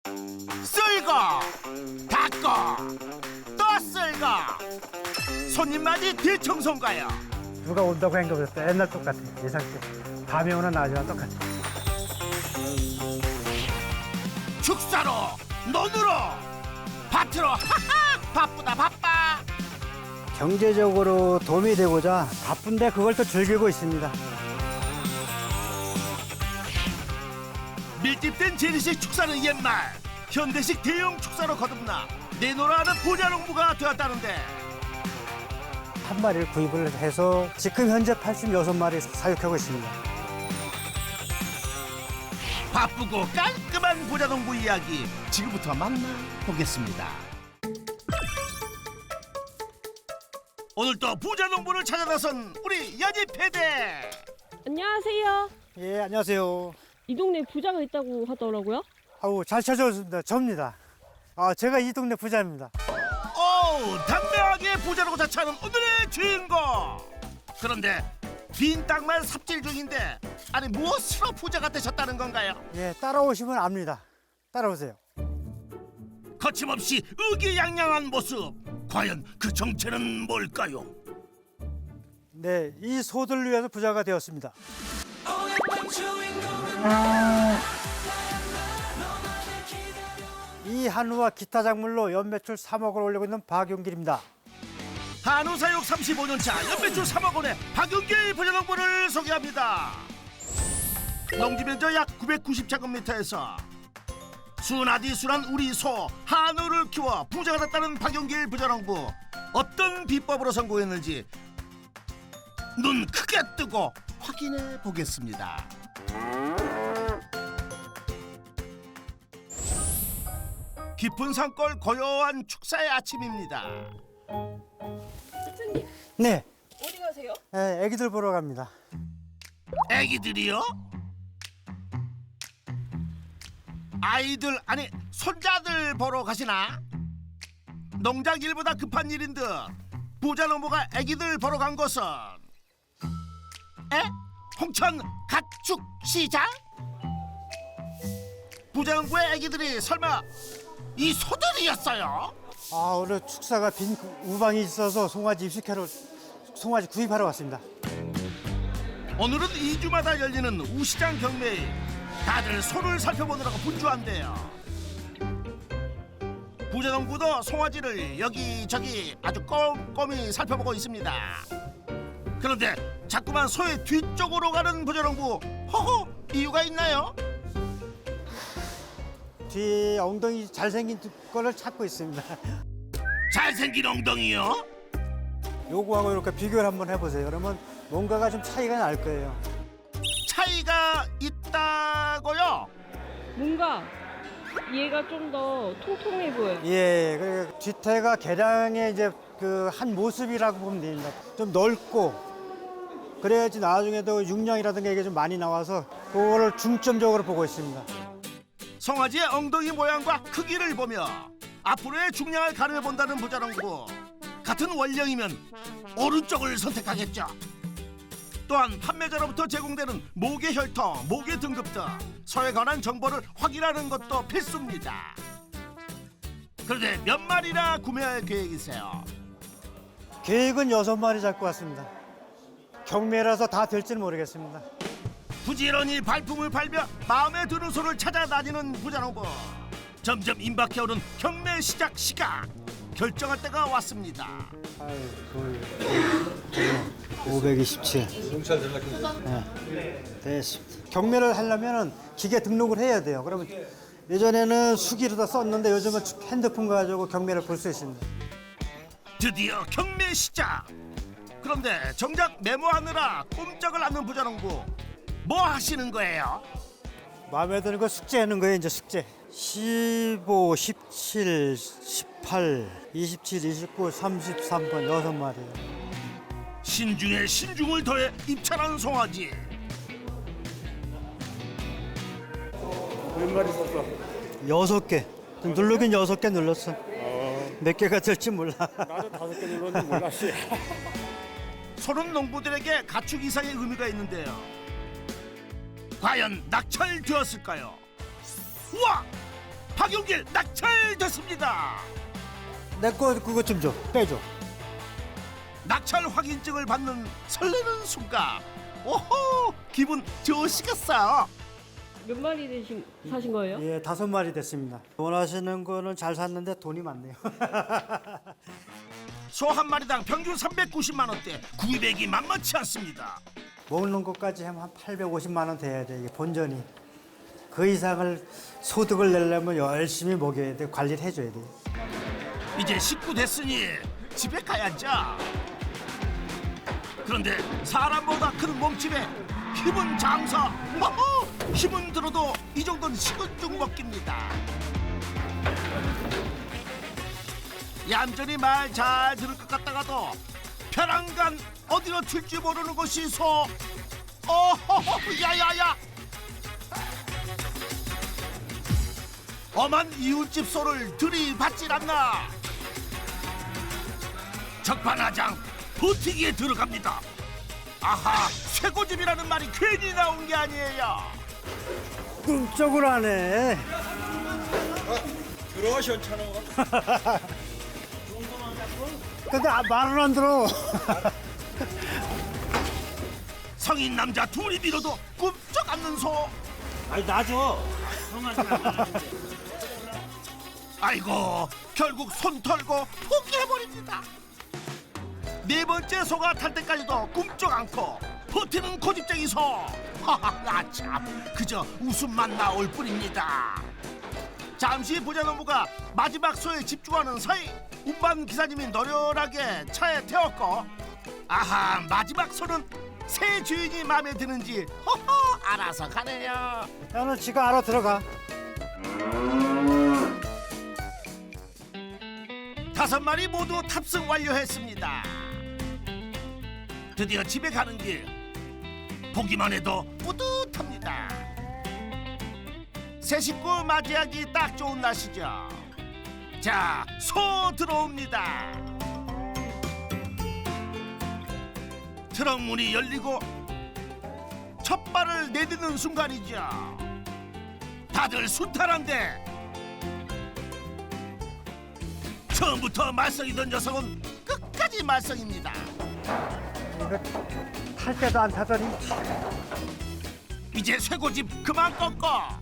쓸고 닦고 또 쓸고 손님맞이 대청소인가요? 누가 온다고 한 거부터 옛날 똑같아. 예상 때. 밤에 오는 낮이랑 똑같아. 축사로 논으로 밭으로 하하 바쁘다 바빠. 경제적으로 도움이 되고자 바쁜데 그걸 또 즐기고 있습니다. 밀집된 재래식 축사는 옛말, 현대식 대형 축사로 거듭나 내놓으라는 부자농부가 되었다는데 한 마리를 구입을 해서 지금 현재 86마리 사육하고 있습니다. 바쁘고 깔끔한 부자농부 이야기 지금부터 만나보겠습니다. 오늘도 부자농부를 찾아 나선 우리 연희패대. 안녕하세요. 예, 안녕하세요. 이 동네에 부자가 있다고 하더라고요. 아우, 잘 찾아오셨습니다. 접니다. 제가 이 동네 부자입니다. 오, 단명하게 부자라고 자처하는 오늘의 주인공. 그런데 빈 땅만 삽질 중인데 아니 무엇으로 부자가 되셨다는 건가요? 예, 따라오시면 압니다. 따라오세요. 거침없이 의기양양한 모습, 과연 그 정체는 뭘까요? 네, 이 소들을 위해서 부자가 되었습니다. 이 한우와 기타 작물로 연매출 3억을 올리고 있는 박용길입니다. 한우 사육 35년차 연매출 3억 원의 박용길 부자농부를 소개합니다. 농지 면적 약 990제곱미터에서 순하디 순한 우리 소 한우를 키워 부자가 됐다는 박용길 부자농부. 어떤 비법으로 성공했는지 눈 크게 뜨고 확인해 보겠습니다. 깊은 산골 고요한 축사의 아침입니다. 사장님, 네, 어디 가세요? 애기들 보러 갑니다. 애기들이요? 아이들 아니 손자들 보러 가시나? 농장 일보다 급한 일인 듯 부자농부가 애기들 보러 간 곳은 홍천 가축시장? 부자농부의 애기들이 설마 이 소들이었어요? 오늘 축사가 빈 우방이 있어서 송아지 입식하러 송아지 구입하러 왔습니다. 오늘은 2주마다 열리는 우시장 경매에 다들 소를 살펴보느라고 분주한데요. 부자농부도 송아지를 여기저기 아주 꼼꼼히 살펴보고 있습니다. 그런데 자꾸만 소의 뒤쪽으로 가는 부자농부, 허허, 이유가 있나요? 뒤에 엉덩이 잘생긴 거를 찾고 있습니다. 잘생긴 엉덩이요? 요거하고 이렇게 비교를 한번 해보세요. 그러면 뭔가가 좀 차이가 날 거예요. 차이가 있다고요? 뭔가 얘가 좀 더 통통해 보여요. 예, 그 뒤태가 개량의 이제 그 한 모습이라고 보면 됩니다. 좀 넓고 그래야지 나중에도 육량이라든가 이게 좀 많이 나와서 그거를 중점적으로 보고 있습니다. 송아지의 엉덩이 모양과 크기를 보며 앞으로의 중량을 가늠해 본다는 부자농부. 같은 원령이면 오른쪽을 선택하겠죠. 또한 판매자로부터 제공되는 모계 혈통, 모계 등급 등 소에 관한 정보를 확인하는 것도 필수입니다. 그런데 몇 마리나 구매할 계획이세요? 계획은 6마리 잡고 왔습니다. 경매라서 다 될지는 모르겠습니다. 부지런히 발품을 팔며 마음에 드는 소를 찾아다니는 부자농부. 점점 임박해오는 경매 시작 시각. 결정할 때가 왔습니다. 527. 네, 됐습니다. 경매를 하려면 기계 등록을 해야 돼요. 그러면 예전에는 수기로 다 썼는데 요즘은 핸드폰 가지고 경매를 볼 수 있습니다. 드디어 경매 시작. 그런데 정작 메모하느라 꼼짝을 않는 부자농부. 뭐 하시는 거예요? 마음에 드는 거 숙제하는 거예요, 이제 숙제. 15, 17, 18, 27, 29, 33번 6마리. 신중에 신중을 더해 입찰한 송아지. 몇 마리 썼어? 6개. 누르긴 6개 눌렀어. 몇 개가 될지 몰라. 나도 5개 눌렀는데 몰랐지. 소는 농부들에게 가축 이상의 의미가 있는데요. 과연 낙찰되었을까요? 우와! 박용길 낙찰됐습니다. 내 거 그것 좀 줘. 빼줘. 낙찰 확인증을 받는 설레는 순간. 오호, 기분 좋으시겠어요? 몇 마리 사신 거예요? 예, 5마리 됐습니다. 원하시는 거는 잘 샀는데 돈이 많네요. 소 한 마리당 평균 390만 원대, 구입액이 만만치 않습니다. 먹는 것까지 하면 한 850만 원 돼야 돼. 이게 본전이. 그 이상을 소득을 내려면 열심히 먹여야 돼. 관리를 해줘야 돼. 이제 식구 됐으니 집에 가야죠. 그런데 사람보다 큰 몸집에 힘은 장사. 허허, 힘은 들어도 이 정도는 식은 죽 먹깁니다. 얌전히 말 잘 들을 것 같다가도 벼랑간 어디로 튈지 모르는 것이 소. 어허허, 야야야. 엄한 이웃집 소를 들이받질 않나. 적반하장 버티기에 들어갑니다. 아하, 쇠고집이라는 말이 괜히 나온 게 아니에요. 꿈쩍을 하네. 들어오셨잖아. 근데 말은 안 들어. 성인 남자 둘이 밀어도 꿈쩍 않는 소. 아니 놔줘. 아이고, 결국 손 털고 포기해버립니다. 네 번째 소가 탈 때까지도 꿈쩍 않고 버티는 고집쟁이 소. 하하, 참, 그저 웃음만 나올 뿐입니다. 잠시 부자농부가 마지막 소에 집중하는 사이 운반 기사님이 노련하게 차에 태웠고, 아하, 마지막 소는 새 주인이 마음에 드는지 허허 알아서 가네요. 나는 지가 알아 들어가. 5마리 모두 탑승 완료했습니다. 드디어 집에 가는 길, 보기만 해도 뿌듯합니다. 새 식구 맞이하기 딱 좋은 날씨죠. 자, 소 들어옵니다. 트럭 문이 열리고 첫 발을 내딛는 순간이죠. 다들 순탄한데 처음부터 말썽이던 녀석은 끝까지 말썽입니다. 탈 때도 안 타더니. 이제 쇠고집 그만 꺾어.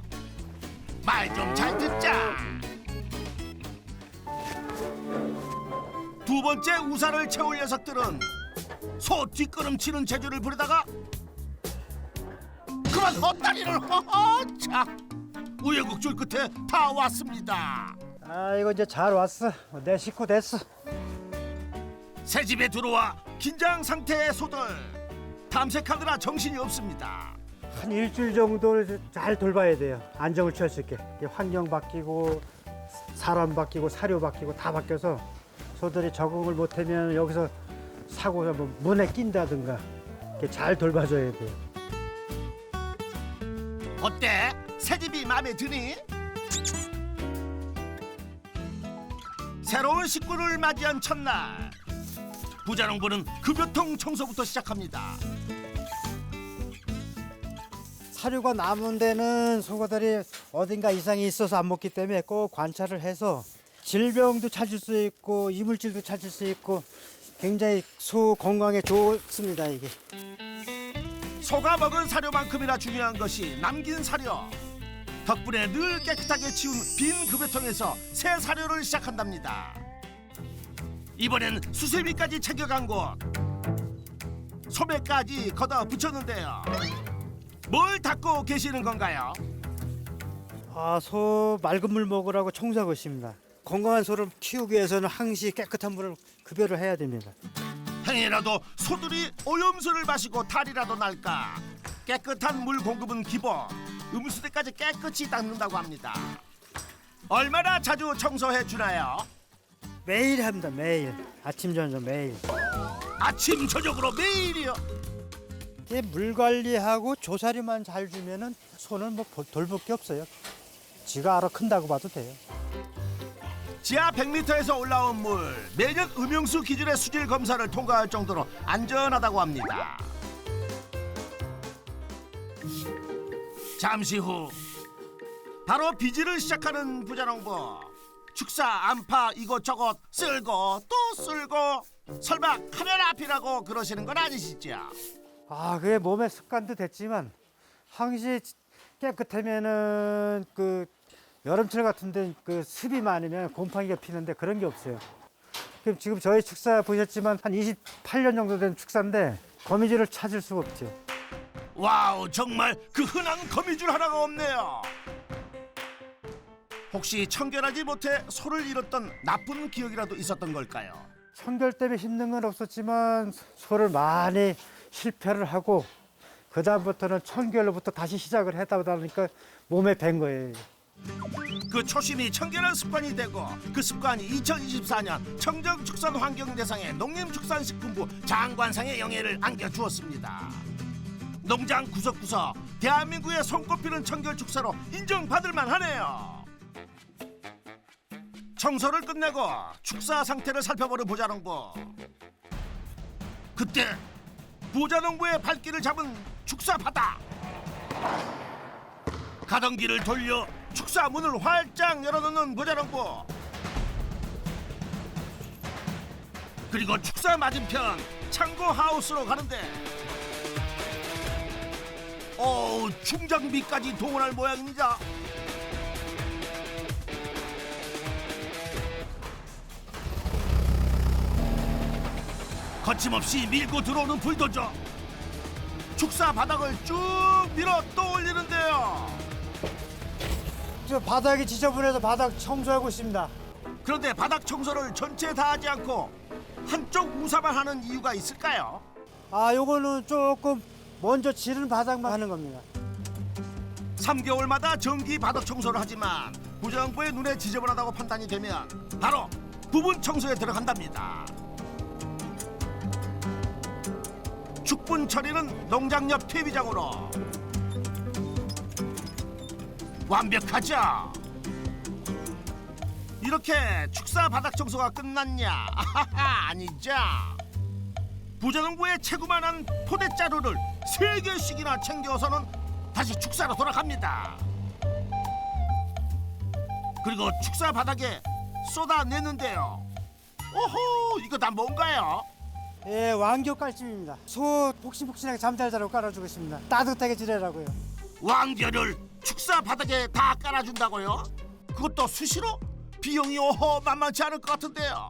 말 좀 잘 듣자. 두 번째 우산을 채울 녀석들은 소 뒷걸음치는 재주를 부리다가 그만 헛다리를 허허차 우여곡절 끝에 다 왔습니다. 아, 이거 이제 잘 왔어. 내 식구 됐어. 새 집에 들어와 긴장 상태의 소들, 탐색하느라 정신이 없습니다. 한 일주일 정도를 잘 돌봐야 돼요. 안정을 취할 수 있게. 이게 환경 바뀌고 사람 바뀌고 사료 바뀌고 다 바뀌어서 소들이 적응을 못하면 여기서 사고가 뭐 문에 낀다든가 이렇게 잘 돌봐줘야 돼요. 어때? 새 집이 마음에 드니? 새로운 식구를 맞이한 첫날, 부자농부는 급여통 청소부터 시작합니다. 사료가 남은 데는 소가들이 어딘가 이상이 있어서 안 먹기 때문에 꼭 관찰을 해서 질병도 찾을 수 있고 이물질도 찾을 수 있고 굉장히 소 건강에 좋습니다. 이게. 소가 먹은 사료만큼이나 중요한 것이 남긴 사료. 덕분에 늘 깨끗하게 치운 빈 급여통에서 새 사료를 시작한답니다. 이번엔 수세미까지 챙겨간 곳. 소매까지 걷어 붙였는데요. 뭘 닦고 계시는 건가요? 아, 소 맑은 물 먹으라고 청소하고 있습니다. 건강한 소를 키우기 위해서는 항시 깨끗한 물을 급여를 해야 됩니다. 행여라도 소들이 오염수를 마시고 탈이라도 날까. 깨끗한 물 공급은 기본. 음수대까지 깨끗이 닦는다고 합니다. 얼마나 자주 청소해 주나요? 매일 합니다. 매일. 아침 저녁 매일. 아침 저녁으로 매일이요. 이게 물 관리하고 조사료만 잘 주면은 소는 뭐 돌볼 게 없어요. 지가 알아 큰다고 봐도 돼요. 지하 100m에서 올라온 물, 매년 음용수 기준의 수질 검사를 통과할 정도로 안전하다고 합니다. 잠시 후 바로 비지를 시작하는 부자농부. 축사 안파 이것저것 쓸고 또 쓸고 설마 카메라 앞이라고 그러시는 건 아니시죠? 아, 그게 몸의 습관도 됐지만 항시 깨끗하면은 그 여름철 같은데 그 습이 많으면 곰팡이가 피는데 그런 게 없어요. 그럼 지금 저희 축사 보셨지만 한 28년 정도 된 축사인데 거미줄을 찾을 수가 없죠. 와우, 정말 그 흔한 거미줄 하나가 없네요. 혹시 청결하지 못해 소를 잃었던 나쁜 기억이라도 있었던 걸까요? 청결 때문에 힘든 건 없었지만 소를 많이 실패를 하고 그 다음부터는 청결로부터 다시 시작을 하다 보니까 몸에 밴 거예요. 그 초심이 청결한 습관이 되고 그 습관이 2024년 청정축산환경대상의 농림축산식품부 장관상의 영예를 안겨주었습니다. 농장 구석구석 대한민국의 손꼽히는 청결축사로 인정받을 만하네요. 청소를 끝내고 축사 상태를 살펴보는 부자농부. 그때 부자농부의 발길을 잡은 축사 바닥. 가던 길을 돌려 축사 문을 활짝 열어놓는 부자농부. 그리고 축사 맞은편 창고 하우스로 가는데 충장비까지 동원할 모양입니다. 거침없이 밀고 들어오는 불도저. 축사 바닥을 쭉 밀어 떠올리는데요. 저 바닥이 지저분해서 바닥 청소하고 있습니다. 그런데 바닥 청소를 전체 다 하지 않고 한쪽 우사만 하는 이유가 있을까요? 아, 요거는 조금 먼저 지른 바닥만 하는 겁니다. 3개월마다 정기 바닥 청소를 하지만 부자농부의 눈에 지저분하다고 판단이 되면 바로 부분 청소에 들어간답니다. 축분 처리는 농장 옆 퇴비장으로. 완벽하죠? 이렇게 축사 바닥 청소가 끝났냐? 아하하, 아니죠. 부자농부의 체구만한 포대자루를 3개씩이나 챙겨서는 다시 축사로 돌아갑니다. 그리고 축사 바닥에 쏟아내는데요. 오호, 이거 다 뭔가요? 예, 왕겨 깔찜입니다. 소 폭신폭신하게 잠잘 자라고 깔아주고 있습니다. 따뜻하게 지내라고요. 왕겨를 축사 바닥에 다 깔아준다고요? 그것도 수시로? 비용이 만만치 않을 것 같은데요.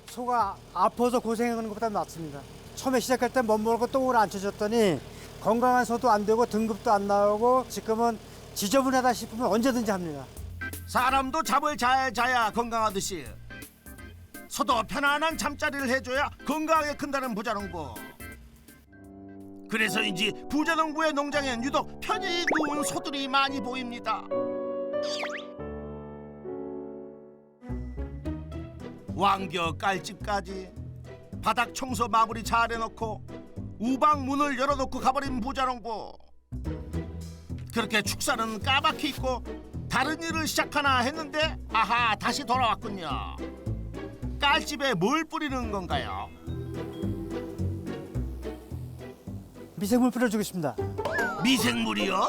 소가 아파서 고생하는 것보다 낫습니다. 처음에 시작할 때 멋모르고 똥을 안 쳐줬더니 건강한 소도 안 되고 등급도 안 나오고 지금은 지저분하다 싶으면 언제든지 합니다. 사람도 잠을 잘 자야 건강하듯이 소도 편안한 잠자리를 해줘야 건강하게 큰다는 부자농부. 그래서인지 부자농부의 농장엔 유독 편히 누운 소들이 많이 보입니다. 왕겨 깔집까지 바닥 청소 마무리 잘 해놓고 우방 문을 열어놓고 가버린 부자농부. 그렇게 축사는 까맣게 있고 다른 일을 시작하나 했는데 아하, 다시 돌아왔군요. 깔집에 뭘 뿌리는 건가요? 미생물 뿌려주겠습니다. 미생물이요?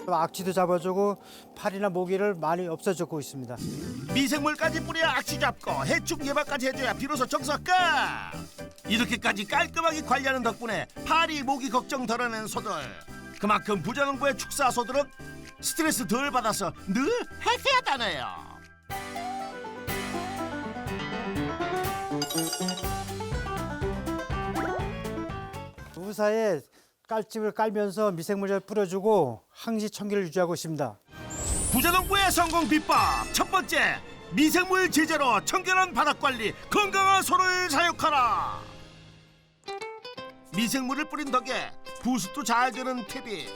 악취도 잡아주고 파리나 모기를 많이 없애주고 있습니다. 미생물까지 뿌려야 악취 잡고 해충 예방까지 해줘야 비로소 정서 끝! 이렇게까지 깔끔하게 관리하는 덕분에 파리, 모기 걱정 덜어낸 소들. 그만큼 부자농부의 축사 소들은 스트레스 덜 받아서 늘 해피하다네요. 우사에 깔집을 깔면서 미생물을 뿌려주고 항시 청결을 유지하고 있습니다. 부자농부의 성공 비법 첫 번째, 미생물 제재로 청결한 바닥 관리, 건강한 소를 사육하라. 미생물을 뿌린 덕에 부습도 잘 되는 퇴비.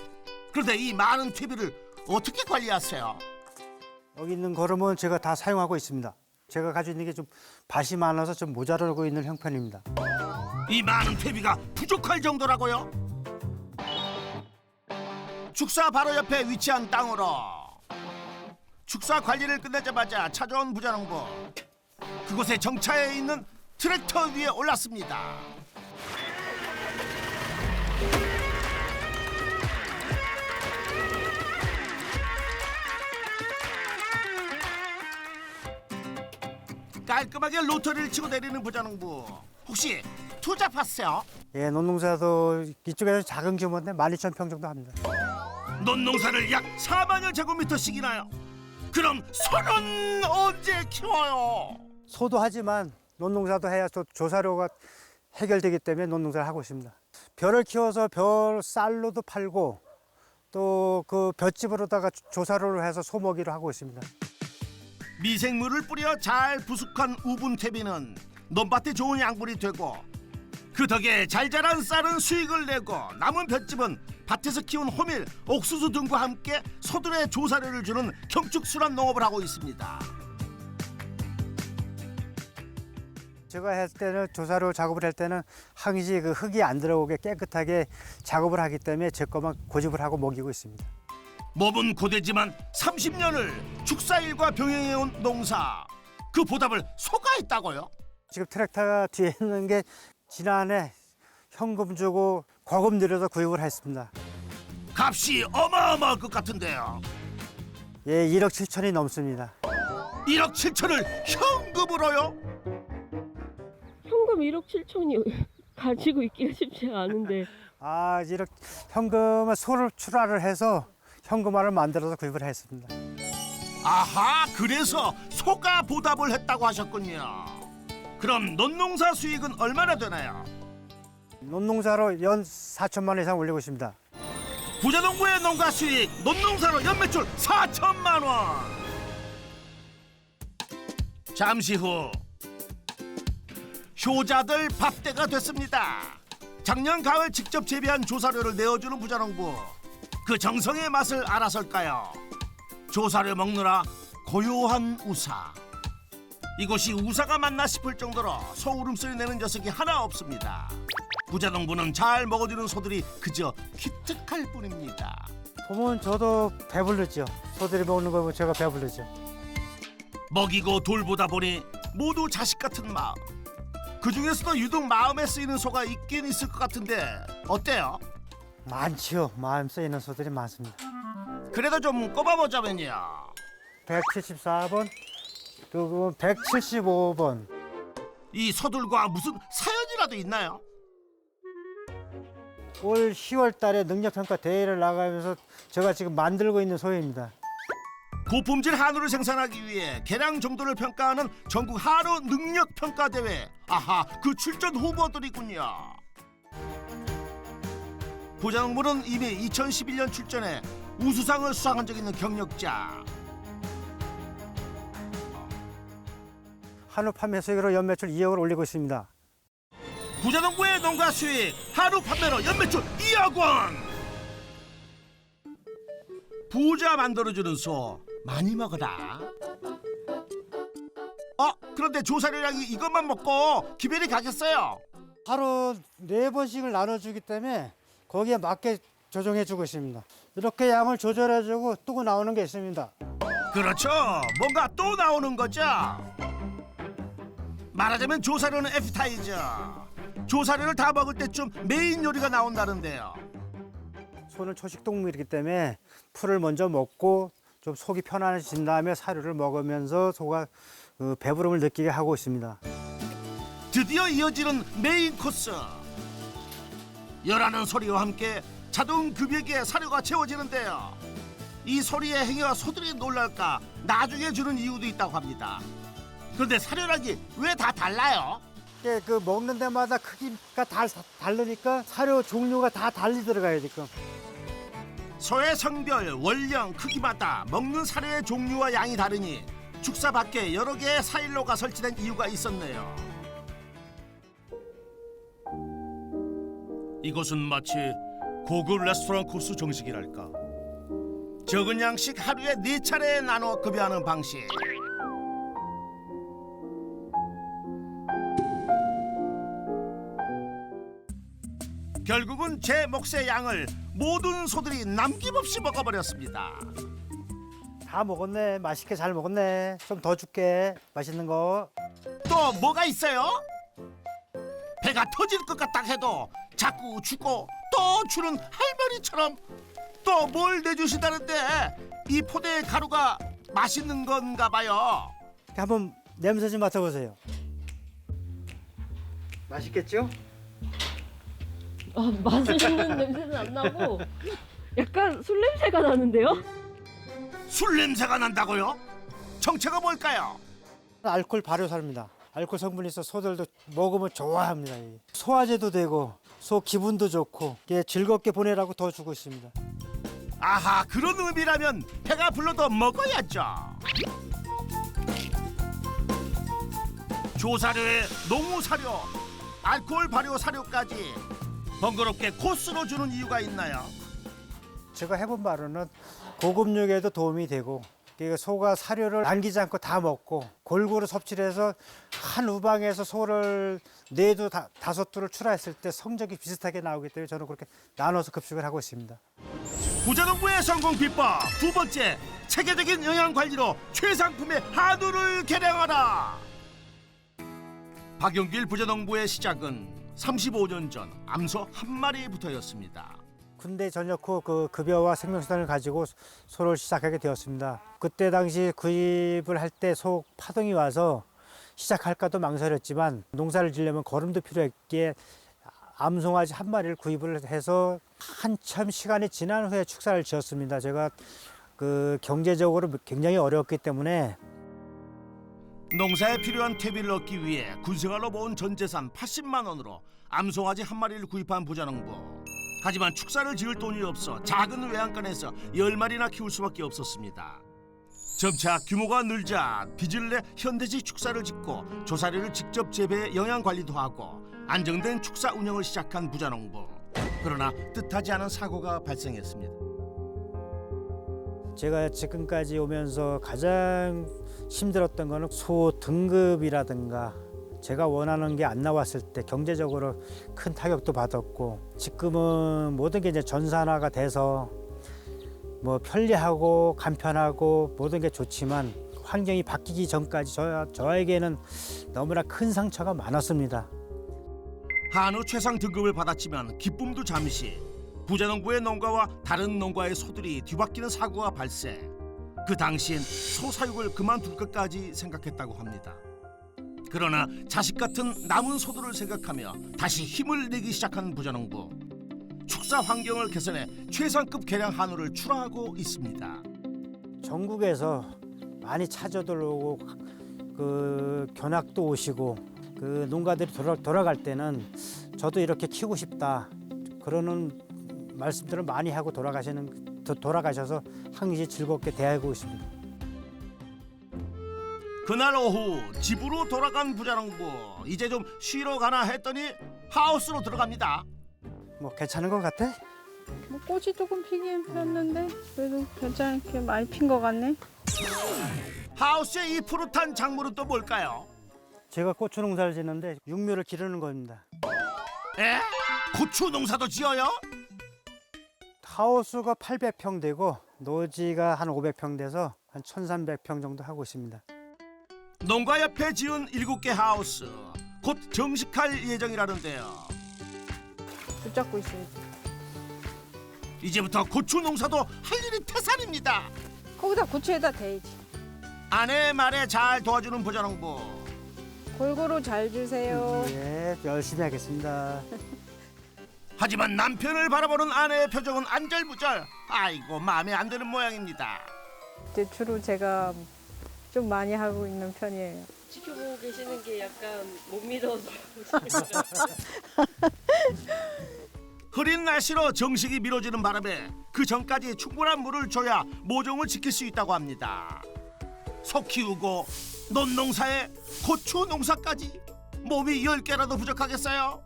그런데 이 많은 퇴비를 어떻게 관리하세요? 여기 있는 거름은 제가 다 사용하고 있습니다. 제가 가지고 있는 게 좀 밭이 많아서 좀 모자라고 있는 형편입니다. 이 많은 퇴비가 부족할 정도라고요? 축사 바로 옆에 위치한 땅으로 축사 관리를 끝내자마자 찾아온 부자농부. 그곳에 정차해 있는 트랙터 위에 올랐습니다. 깔끔하게 로터리를 치고 내리는 부자농부. 혹시 투잡하세요? 예, 논농사도 이쪽에서 작은 규모인데 12,000평 정도 합니다. 논농사를 약 4만여 제곱미터씩이나요? 그럼 소는 언제 키워요? 소도 하지만 논농사도 해야 또 조사료가 해결되기 때문에 논농사를 하고 있습니다. 벼를 키워서 벼 쌀로도 팔고 또 그 볏짚으로다가 조사료를 해서 소 먹이로 하고 있습니다. 미생물을 뿌려 잘 부숙한 우분 퇴비는 논밭에 좋은 양분이 되고 그 덕에 잘 자란 쌀은 수익을 내고 남은 볏짚은 밭에서 키운 호밀, 옥수수 등과 함께 소들의 조사료를 주는 경축순환 농업을 하고 있습니다. 제가 할 때는 조사료 작업을 할 때는 항시 그 흙이 안 들어오게 깨끗하게 작업을 하기 때문에 제 것만 고집을 하고 먹이고 있습니다. 몸은 고되지만 30년을 축사일과 병행해온 농사. 그 보답을 소가 했다고요? 지금 트랙터가 뒤에 있는 게 지난해 현금 주고 거금 들여서 구입을 했습니다. 값이 어마어마할 것 같은데요. 예, 1억 7천이 넘습니다. 1억 7천을 현금으로요? 현금 1억 7천이 가지고 있기가 쉽지 않은데. 아, 1억 현금을 소를 출하를 해서 현금화를 만들어서 구입을 했습니다. 아하, 그래서 소가 보답을 했다고 하셨군요. 그럼 논농사 수익은 얼마나 되나요? 논농사로 연 4천만 원 이상 올리고 있습니다. 부자농부의 농가 수익, 논농사로 연매출 4천만 원. 잠시 후 효자들 밥때가 됐습니다. 작년 가을 직접 재배한 조사료를 내어주는 부자농부. 그 정성의 맛을 알아설까요? 조사료 먹느라 고요한 우사. 이곳이 우사가 맞나 싶을 정도로 소 울음소리 내는 녀석이 하나 없습니다. 부자농부는 잘 먹어주는 소들이 그저 기특할 뿐입니다. 보면 저도 배부르죠. 소들이 먹는 거 보면 제가 배부르죠. 먹이고 돌보다 보니 모두 자식 같은 마음. 그중에서도 유독 마음에 쓰이는 소가 있긴 있을 것 같은데 어때요? 많지요. 마음 쓰이는 소들이 많습니다. 그래도 좀 꼽아보자면요. 174번, 그리고 175번. 이 소들과 무슨 사연이라도 있나요? 올 10월 달에 능력평가 대회를 나가면서 제가 지금 만들고 있는 소입니다. 고품질 한우를 생산하기 위해 개량 정도를 평가하는 전국 한우 능력평가대회. 아하, 그 출전 후보들이군요. 부자농부는 이미 2011년 출전해 우수상을 수상한 적 있는 경력자. 한우 판매 수익으로 연매출 2억을 올리고 있습니다. 부자농부의 농가 수익, 한우 판매로 연매출 2억 원. 부자 만들어주는 소 많이 먹어라. 그런데 조사료량이 이것만 먹고 기별이 가겠어요? 하루 4번씩을 나눠주기 때문에 거기에 맞게 조정해주고 있습니다. 이렇게 양을 조절해주고 또 나오는 게 있습니다. 그렇죠. 뭔가 또 나오는 거죠. 말하자면 조사료는 애피타이저. 조사료를 다 먹을 때쯤 메인 요리가 나온다는데요. 소는 초식동물이기 때문에 풀을 먼저 먹고 좀 속이 편안해진 다음에 사료를 먹으면서 소가 배부름을 느끼게 하고 있습니다. 드디어 이어지는 메인 코스. 열하는 소리와 함께 자동 급여기에 사료가 채워지는데요. 이 소리의 행위와 소들이 놀랄까 나중에 주는 이유도 있다고 합니다. 그런데 사료량이 왜 다 달라요? 이게 그 먹는 데마다 크기가 다 다르니까 사료 종류가 다 달리 들어가야 지금. 소의 성별, 원령, 크기마다 먹는 사료의 종류와 양이 다르니 축사 밖에 여러 개의 사일로가 설치된 이유가 있었네요. 이곳은 마치 고급 레스토랑 코스 정식이랄까. 적은 양식 하루에 4차례 나눠 급여하는 방식. 결국은 제 몫의 양을 모든 소들이 남김없이 먹어버렸습니다. 다 먹었네. 맛있게 잘 먹었네. 좀 더 줄게. 맛있는 거. 또 뭐가 있어요? 배가 터질 것 같다 해도 자꾸 주고 또 주는 할머니처럼 또 뭘 내주신다는데 이 포대 가루가 맛있는 건가 봐요. 한번 냄새 좀 맡아보세요. 맛있겠죠? 맛있는 냄새는 안 나고 약간 술 냄새가 나는데요? 술 냄새가 난다고요? 정체가 뭘까요? 알코올 발효사입니다. 알코올 성분이 있어 소들도 먹으면 좋아합니다. 이게. 소화제도 되고 소 기분도 좋고 이게 즐겁게 보내라고 더 주고 있습니다. 아하, 그런 의미라면 배가 불러도 먹어야죠. 조사료에 농우사료, 알코올 발효 사료까지 번거롭게 코스로 주는 이유가 있나요? 제가 해본 바로는 고급육에도 도움이 되고 이게 소가 사료를 남기지 않고 다 먹고 골고루 섭취를 해서 한 우방에서 소를 4두, 5두를 출하했을 때 성적이 비슷하게 나오기 때문에 저는 그렇게 나눠서 급식을 하고 있습니다. 부자농부의 성공 비법 두 번째, 체계적인 영양 관리로 최상품의 한우를 개량하라. 박용길 부자농부의 시작은 35년 전 암소 한 마리부터였습니다. 군대 전역 후 그 급여와 생명수단을 가지고 소를 시작하게 되었습니다. 그때 당시 구입을 할 때 소 파동이 와서 시작할까도 망설였지만 농사를 지려면 거름도 필요했기에 암송아지 한 마리를 구입을 해서 한참 시간이 지난 후에 축사를 지었습니다. 제가 그 경제적으로 굉장히 어려웠기 때문에 농사에 필요한 퇴비를 얻기 위해 군생활로 모은 전 재산 80만 원으로 암송아지 한 마리를 구입한 부자농부. 하지만 축사를 지을 돈이 없어 작은 외양간에서 10마리나 키울 수밖에 없었습니다. 점차 규모가 늘자 빚을 내 현대식 축사를 짓고 조사료를 직접 재배해 영양관리도 하고 안정된 축사 운영을 시작한 부자농부. 그러나 뜻하지 않은 사고가 발생했습니다. 제가 지금까지 오면서 가장 힘들었던 거는 소 등급이라든가 제가 원하는 게 안 나왔을 때 경제적으로 큰 타격도 받았고, 지금은 모든 게 이제 전산화가 돼서 뭐 편리하고 간편하고 모든 게 좋지만 환경이 바뀌기 전까지 저에게는 너무나 큰 상처가 많았습니다. 한우 최상 등급을 받았지만 기쁨도 잠시. 부자농부의 농가와 다른 농가의 소들이 뒤바뀌는 사고가 발생. 그 당시엔 소 사육을 그만둘 것까지 생각했다고 합니다. 그러나 자식 같은 남은 소들을 생각하며 다시 힘을 내기 시작한 부자농부. 축사 환경을 개선해 최상급 개량 한우를 출하하고 있습니다. 전국에서 많이 찾아들 오고 그 견학도 오시고 그 농가들이 돌아갈 때는 저도 이렇게 키우고 싶다 그러는 말씀들을 많이 하고 돌아가셔서 항시 즐겁게 대하고 있습니다. 그날 오후 집으로 돌아간 부자농부. 이제 좀 쉬러 가나 했더니 하우스로 들어갑니다. 뭐 괜찮은 것 같아? 뭐 꽃이 조금 피긴 폈는데 그래도 괜찮게 많이 핀 것 같네. 하우스의 이 푸릇한 작물은 또 뭘까요? 제가 고추 농사를 짓는데 육묘를 기르는 겁니다. 에? 고추 농사도 지어요? 하우스가 800평 되고 노지가 한 500평 돼서 한 1300평 정도 하고 있습니다. 농가 옆에 지은 7개 하우스. 곧 정식할 예정이라는데요. 붙잡고 있어야지. 이제부터 고추 농사도 할 일이 태산입니다. 거기다 고추에다 대야지. 아내의 말에 잘 도와주는 부자농부. 골고루 잘 주세요. 네, 열심히 하겠습니다. 하지만 남편을 바라보는 아내의 표정은 안절부절. 아이고, 마음에 안 드는 모양입니다. 이제 주로 제가 좀 많이 하고 있는 편이에요. 지켜보고 계시는 게 약간 못 믿어서. 흐린 날씨로 정식이 미뤄지는 바람에 그 전까지 충분한 물을 줘야 모종을 지킬 수 있다고 합니다. 소 키우고 논농사에 고추 농사까지 몸이 10개라도 부족하겠어요?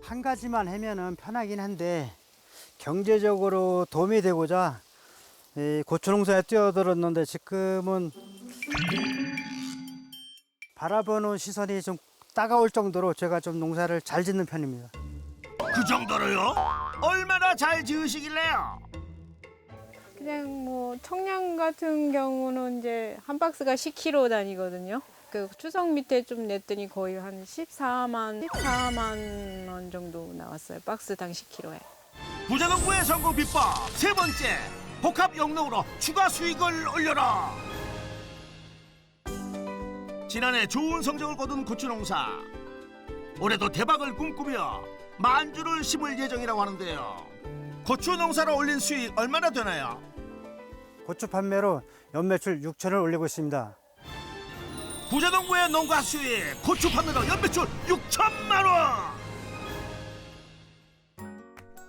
한 가지만 하면은 편하긴 한데 경제적으로 도움이 되고자 이 고추 농사에 뛰어들었는데 지금은 바라보는 시선이 좀 따가울 정도로 제가 좀 농사를 잘 짓는 편입니다. 그 정도로요? 얼마나 잘 지으시길래요? 그냥 뭐 청량 같은 경우는 이제 한 박스가 10kg 다니거든요. 그 추석 밑에 좀 냈더니 거의 한 14만 원 정도 나왔어요. 박스당 10kg에. 부자농부의 성공 비법 세 번째, 복합 영농으로 추가 수익을 올려라. 지난해 좋은 성적을 거둔 고추 농사. 올해도 대박을 꿈꾸며 만주를 심을 예정이라고 하는데요. 고추 농사로 올린 수익 얼마나 되나요? 고추 판매로 연매출 6천을 올리고 있습니다. 부자농부의 농가 수익, 고추 판매로 연매출 6천만 원.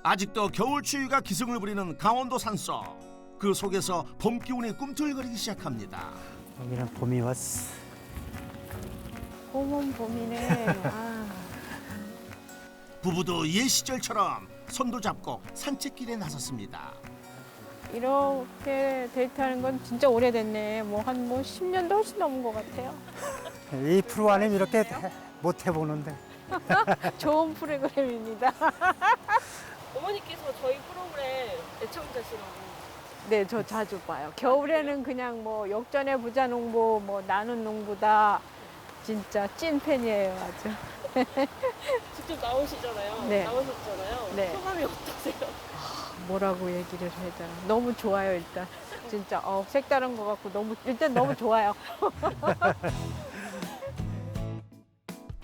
아직도 겨울 추위가 기승을 부리는 강원도 산속. 그 속에서 봄 기운이 꿈틀거리기 시작합니다. 여기는 봄이 왔어. 봄은 봄이네. 아. 부부도 옛 시절처럼 손도 잡고 산책길에 나섰습니다. 이렇게 데이트하는 건 진짜 오래됐네. 뭐 10년도 훨씬 넘은 것 같아요. 이 프로 아니면 이렇게 못 해보는데. 좋은 프로그램입니다. 어머니께서 저희 프로그램 애청자시라고. 네, 저 자주 봐요. 겨울에는 그냥 뭐 역전의 부자농부, 뭐 나는 농부다. 진짜 찐 팬이에요, 아주. 직접 나오시잖아요. 네. 나오셨잖아요. 네. 소감이 어떠세요? 뭐라고 얘기를 해야 되나. 너무 좋아요, 일단. 진짜 색다른 것 같고 일단 너무 좋아요.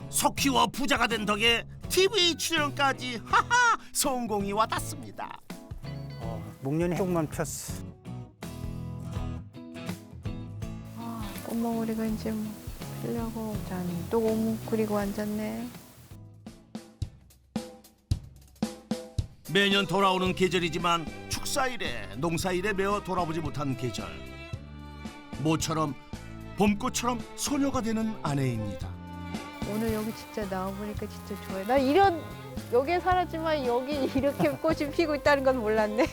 속 키워 부자가 된 덕에 TV 출연까지 하하 성공이 와닿습니다. 목련이 쪽만 폈어. 꽃망울이가 이제 뭐 피려고 또 웅크리고 앉았네. 매년 돌아오는 계절이지만 축사일에 농사일에 매어 돌아보지 못한 계절. 모처럼 봄꽃처럼 소녀가 되는 아내입니다. 오늘 여기 진짜 나와보니까 진짜 좋아요. 나 여기에 살았지만 여기 이렇게 꽃이 피고 있다는 건 몰랐네.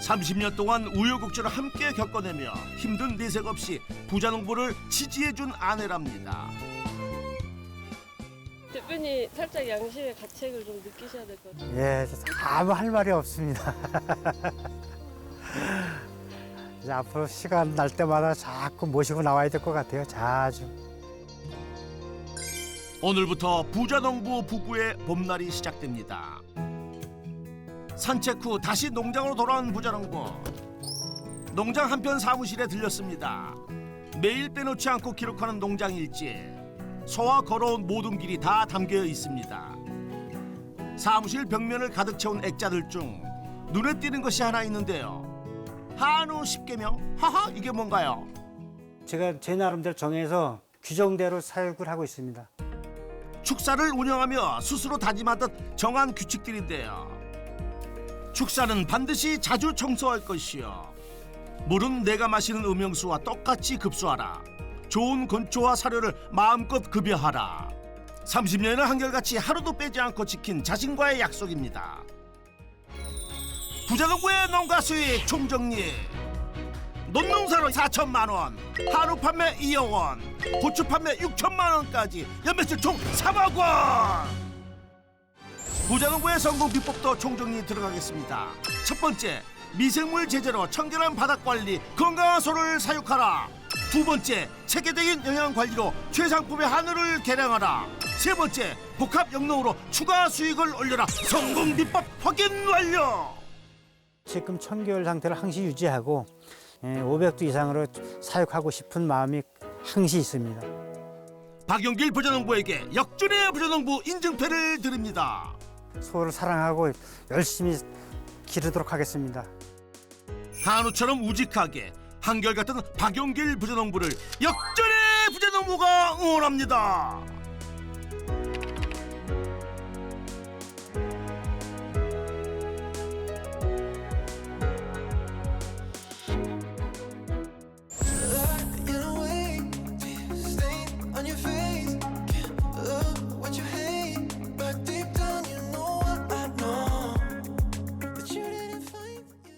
30년 동안 우여곡절을 함께 겪어내며 힘든 내색 없이 부자농부를 지지해준 아내랍니다. 대표님 살짝 양심의 가책을 좀 느끼셔야 될 것 같아요. 예, 아무 할 말이 없습니다. 이제 앞으로 시간 날 때마다 자꾸 모시고 나와야 될 것 같아요. 자주. 오늘부터 부자농부 부부의 봄날이 시작됩니다. 산책 후 다시 농장으로 돌아온 부자농부. 농장 한편 사무실에 들렸습니다. 매일 빼놓지 않고 기록하는 농장 일지. 소와 걸어온 모든 길이 다 담겨 있습니다. 사무실 벽면을 가득 채운 액자들 중 눈에 띄는 것이 하나 있는데요. 한우 10계명? 하하, 이게 뭔가요? 제가 제 나름대로 정해서 규정대로 사육을 하고 있습니다. 축사를 운영하며 스스로 다짐하듯 정한 규칙들인데요. 축사는 반드시 자주 청소할 것이요. 물은 내가 마시는 음용수와 똑같이 급수하라. 좋은 건초와 사료를 마음껏 급여하라. 30년을 한결같이 하루도 빼지 않고 지킨 자신과의 약속입니다. 부자농부의 농가 수익 총정리. 논농사로 4천만 원, 한우 판매 2억 원, 고추 판매 6천만 원까지 연매출 총 3억 원. 부자농부의 성공 비법도 총정리 들어가겠습니다. 첫 번째, 미생물 제재로 청결한 바닥 관리, 건강한 소를 사육하라. 두 번째, 체계적인 영양 관리로 최상품의 한우를 개량하라. 세 번째, 복합 영농으로 추가 수익을 올려라. 성공 비법 확인 완료. 지금 1000개월 상태를 항시 유지하고 500두 이상으로 사육하고 싶은 마음이 항시 있습니다. 박용길 부자농부에게 역전의 부자농부 인증패를 드립니다. 소를 사랑하고 열심히 기르도록 하겠습니다. 한우처럼 우직하게 한결같은 박용길 부자농부를 역전의 부자농부가 응원합니다.